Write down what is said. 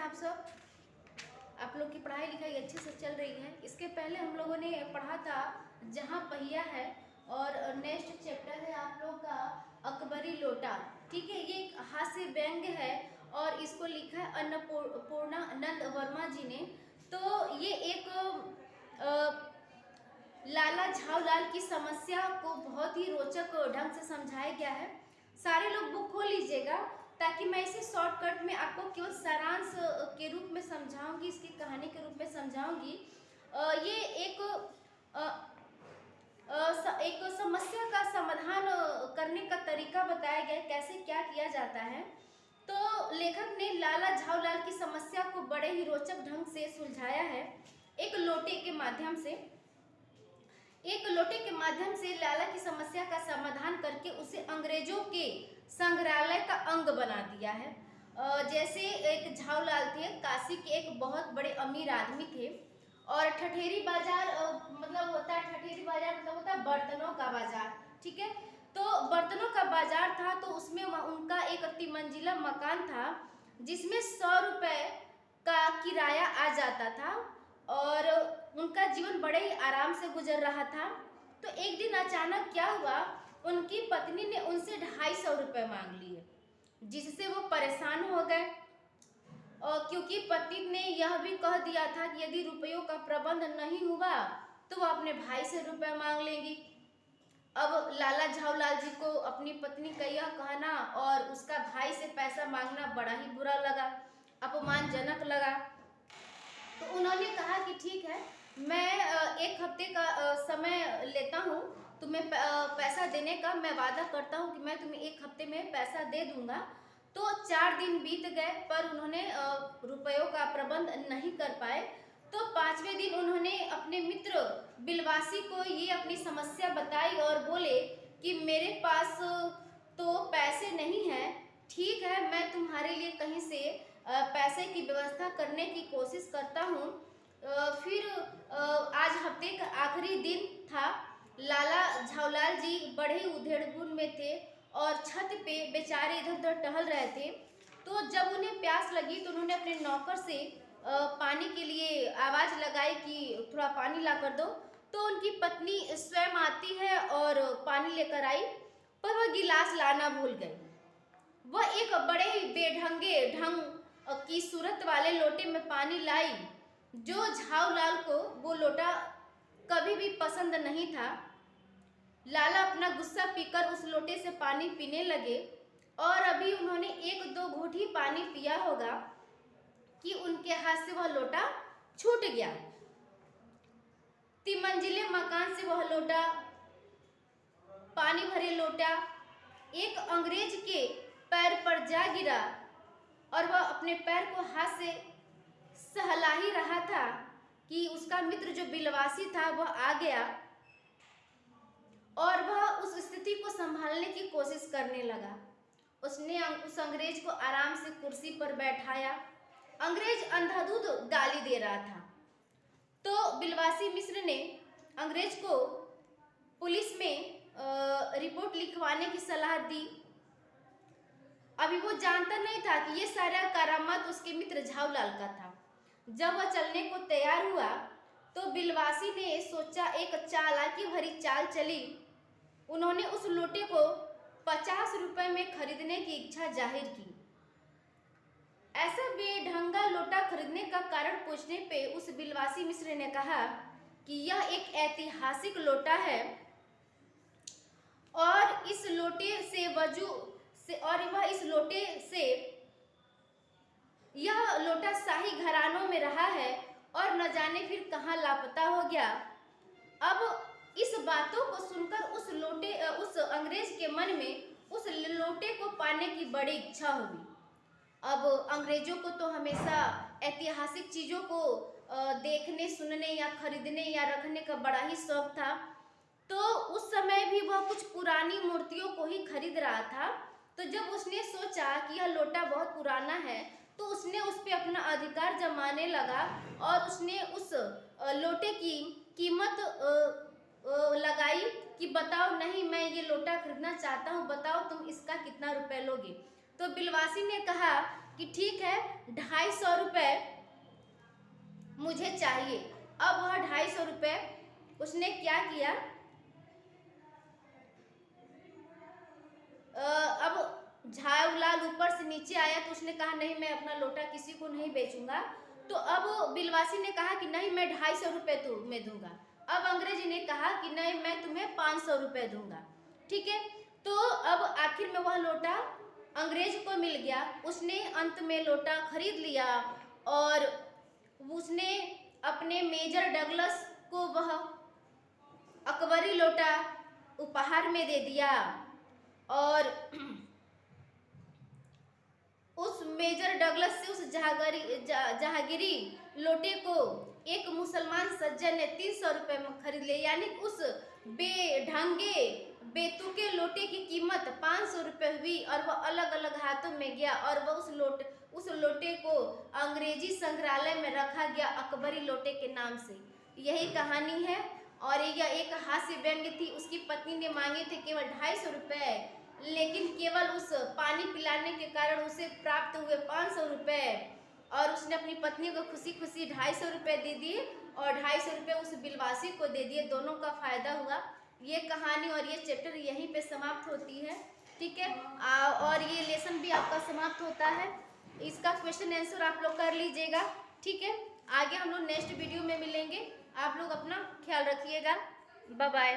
आप सब? आप लोग की पढ़ाई लिखाई अच्छे से चल रही है। इसके पहले हम लोगों ने पढ़ा था जहाँ पहिया है, और नेक्स्ट चैप्टर है आप लोग का अकबरी लोटा। ठीक है, ये एक हास्य व्यंग्य है और इसको लिखा है अन्नपूर्णा नंद वर्मा जी ने। तो ये एक लाला झावलाल की समस्या को बहुत ही रोचक ढंग से समझाया गया है। सारे लोग बुक खोल लीजिएगा ताकि मैं इसे शॉर्टकट में आपको केवल सारांश के रूप में समझाऊंगी, इसकी कहानी के रूप में समझाऊंगी। ये एक समस्या का समाधान करने का तरीका बताया गया है, कैसे क्या किया जाता है। तो लेखक ने लाला झावलाल की समस्या को बड़े ही रोचक ढंग से सुलझाया है एक लोटे के माध्यम से। लाला की समस्या का समाधान करके उसे अंग्रेजों के संग्रहालय का अंग बना दिया है। जैसे एक झावलाल थे, काशी के एक बहुत बड़े अमीर आदमी थे, और ठठेरी बाजार मतलब होता है बर्तनों का बाजार। ठीक है, तो बर्तनों का बाजार था, तो उसमें उनका एक 3 मंजिला मकान था जिसमें 100 रुपए का किराया आ जाता था, और उनका जीवन बड़े ही आराम से गुजर रहा था। तो एक दिन अचानक क्या हुआ, उनकी पत्नी ने उनसे 250 रुपए मांग लिए, जिससे वो परेशान हो गए। और क्योंकि पति ने यह भी कह दिया था कि यदि रुपयों का प्रबंध नहीं हुआ तो वो अपने भाई से रुपए मांग लेंगी। अब लाला झावलाल जी को अपनी पत्नी का यह कहना और उसका भाई से पैसा मांगना बड़ा ही बुरा लगा, अपमानजनक लगा। तो उन्होंने कहा कि ठीक है, मैं 1 हफ्ते का समय लेता हूँ तुम्हें पैसा देने का। मैं वादा करता हूँ कि मैं तुम्हें 1 हफ्ते में पैसा दे दूंगा। तो 4 दिन बीत गए पर उन्होंने रुपयों का प्रबंध नहीं कर पाए। तो 5वें दिन उन्होंने अपने मित्र बिलवासी को ये अपनी समस्या बताई और बोले कि मेरे पास तो पैसे नहीं हैं, ठीक है मैं तुम्हारे लिए कहीं से पैसे की व्यवस्था करने की कोशिश करता हूँ। फिर आज हफ्ते का आखिरी दिन था। लाला झावलाल जी बड़े ही उधेड़बुन में थे और छत पे बेचारे इधर उधर टहल रहे थे। तो जब उन्हें प्यास लगी तो उन्होंने अपने नौकर से पानी के लिए आवाज़ लगाई कि थोड़ा पानी ला कर दो। तो उनकी पत्नी स्वयं आती है और पानी लेकर आई, पर वह गिलास लाना भूल गई। वह एक बड़े ही बेढंगे ढंग की सूरत वाले लोटे में पानी लाई, जो झावलाल को वो लोटा कभी भी पसंद नहीं था। लाला अपना गुस्सा पीकर उस लोटे से पानी पीने लगे, और अभी उन्होंने 1-2 घूंट ही पानी पिया होगा कि उनके हाथ से वह लोटा छूट गया। 3 मंजिले मकान से वह लोटा, पानी भरे लोटा, एक अंग्रेज के पैर पर जा गिरा, और वह अपने पैर को हाथ से सहला ही रहा था कि उसका मित्र जो बिलवासी था वह आ गया, और वह उस स्थिति को संभालने की कोशिश करने लगा। उसने उस अंग्रेज को आराम से कुर्सी पर बैठाया। अंग्रेज अंधाधुंध गाली दे रहा था। तो बिलवासी मिश्र ने अंग्रेज को पुलिस में रिपोर्ट लिखवाने की सलाह दी। अभी वो जानता नहीं था कि ये सारा करामात उसके मित्र झावलाल का था। जब वह चलने को तैयार हुआ तो बिलवासी ने सोचा, एक चालाकी भरी चाल चली। उन्होंने उस लोटे को 50 रुपए में खरीदने की इच्छा जाहिर की। ऐसा बेढंगा लोटा खरीदने का कारण पूछने पे उस बिलवासी मिश्र ने कहा कि यह एक ऐतिहासिक लोटा है, और इस लोटे से यह लोटा शाही घरानों में रहा है और न जाने फिर कहाँ लापता हो गया। अब इस बातों को सुनकर उस अंग्रेज के मन में उस लोटे को पाने की बड़ी इच्छा हुई। अब अंग्रेजों को तो हमेशा ऐतिहासिक चीज़ों को देखने, सुनने या खरीदने या रखने का बड़ा ही शौक था। तो उस समय भी वह कुछ पुरानी मूर्तियों को ही खरीद रहा था। तो जब उसने सोचा कि यह लोटा बहुत पुराना है, तो उसने उस पर अपना अधिकार जमाने लगा, और उसने उस लोटे की कीमत लगाई कि बताओ, नहीं मैं ये लोटा खरीदना चाहता हूँ, बताओ तुम इसका कितना रुपए लोगे। तो बिलवासी ने कहा कि ठीक है 250 रुपये मुझे चाहिए। अब वह 250 रुपये उसने क्या किया, अब झाऊलाल ऊपर से नीचे आया तो उसने कहा नहीं मैं अपना लोटा किसी को नहीं बेचूंगा। तो अब बिलवासी ने कहा कि नहीं मैं 250 रुपये तुम्हें दूंगा। अब अंग्रेजी ने कहा कि नहीं मैं तुम्हें 500 रुपये दूंगा। ठीक है, तो अब आखिर में वह लोटा अंग्रेज को मिल गया। उसने अंत में लोटा खरीद लिया और उसने अपने मेजर डगलस को वह अकबरी लोटा उपहार में दे दिया और उस मेजर डगलस से उस जहांगीरी लोटे को एक मुसलमान सज्जन ने 300 रुपये में खरीद लिया। यानी उस बेढंगे बेतुके लोटे की कीमत 500 रुपये हुई और वह अलग अलग हाथों में गया और वह उस लोटे को अंग्रेजी संग्रहालय में रखा गया अकबरी लोटे के नाम से। यही कहानी है और यह एक हास्य व्यंग्य थी। उसकी पत्नी ने मांगे थे केवल 250 रुपये, लेकिन केवल उस पानी पिलाने के कारण उसे प्राप्त हुए 500 रुपये और उसने अपनी पत्नी को खुशी खुशी 250 रुपये दे दिए और 250 रुपये उस बिलवासी को दे दिए। दोनों का फायदा हुआ। ये कहानी और ये चैप्टर यहीं पे समाप्त होती है। ठीक है, और ये लेसन भी आपका समाप्त होता है। इसका क्वेश्चन आंसर आप लोग कर लीजिएगा। ठीक है, आगे हम लोग नेक्स्ट वीडियो में मिलेंगे। आप लोग अपना ख्याल रखिएगा। Bye bye.